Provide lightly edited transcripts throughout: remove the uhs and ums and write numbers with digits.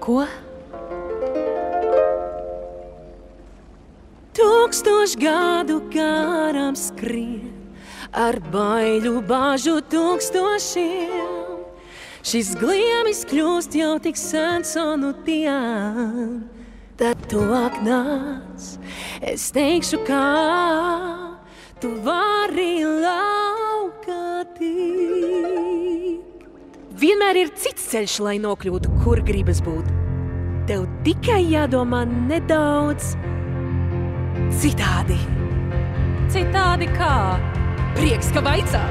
Ko? 1000 gadu garām skrien, ar baiļu bāžu 1000. Šis gliemis kļūst jau tik sens un dien. Tad tuvāk nāc, es teikšu, kā tu vari laukā tikt. Vienmēr ir cits ceļš, lai nokļūtu, kur gribas būt. Tev tikai jādomā nedaudz citādi. Citādi kā? Prieks, ka vaicā.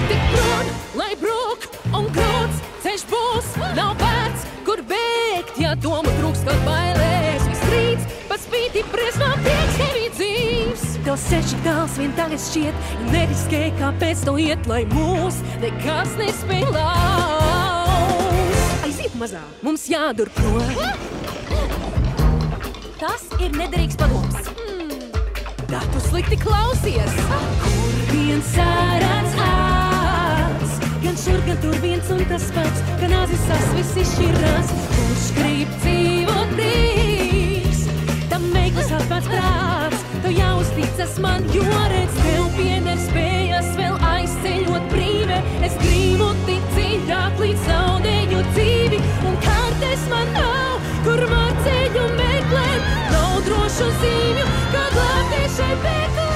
Tik prom, lai brūk un grūts ceļš būs, nav vērts, kur bēgt, ja domu trūks, kad bailēs. Viss rīts, pa spīti briesmām prieks tevi dzīvs. Tev ceļš tik tāls vien tagad šķiet, neriskē, kāpēc to iet, lai mūs nekas nespēj lauz. Aiziet mazā, mums jādur prom. Tas ir nederīgs padoms. Tā tu slikti klausies. Kur viens sārāds āds, gan šur, gan tur viens un tas pats, gan azis viss izšķirās. Kurš grib dzīvot brīvs, tam meiklis atpats prāts. Tu jāuzticas man, jo redz, tev pieder spējas vēl aizceļot brīve. Es gribu tik dziļāk līdz zaudēju dzīvi, un kārtas man nav, kur var ceļu meklēt. Nav drošu zīmju, kā glābties šai meklē.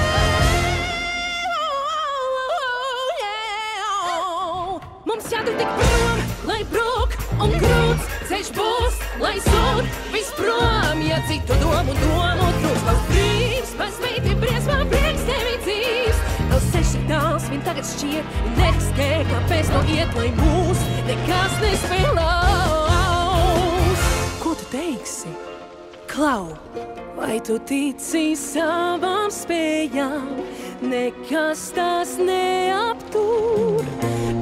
Mums jādur tik prom, lai brūk un grūts ceļš būs, lai sūd viss prom. Ja citu domu trūks, tavs brīvs, paspīti briesmām prieks tevi dzīvs. Tavs ceļš ir tāls, vien tagad šķiet, neriskē, kāpēc to iet, lai mūs nekas nespēj lauz. Ko tu teiksi? Klau, vai tu tici savām spējām? Nekas tās neaptur,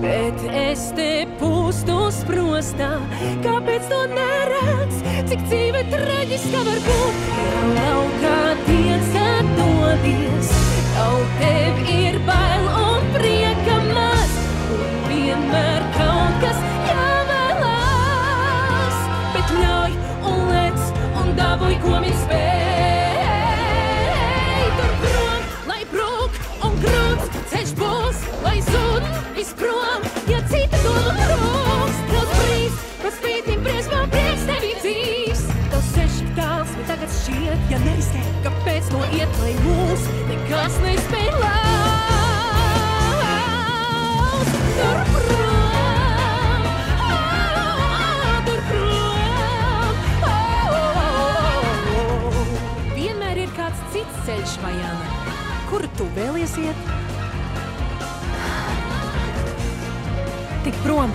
bet es te pūstu sprostā. Kāpēc to neredz, cik dzīve traģiska var būt? Ja laukā tiec atdodies, jau tev ir bail un prieka maz, un vienmēr kaut kas jāvēlās. Bet ļauj un lec un dabūj, ko viņš spēj. Tur prom, lai brūk un grūts ceļš būs, lai zūd viss prom. Ja cita domu trūks, tavs brīvs, pa spītim briesmām prieks tevi dzīvs. Tavs ceļš ir tāls, bet tagad šķiet, ja neriskē, kāpēc to iet, lai mūs nekas nespēj lauz. Tur prom, tur prom. Vienmēr ir kāds cits ceļš, Vajana. Kuru tu vēlies iet? Tik prom.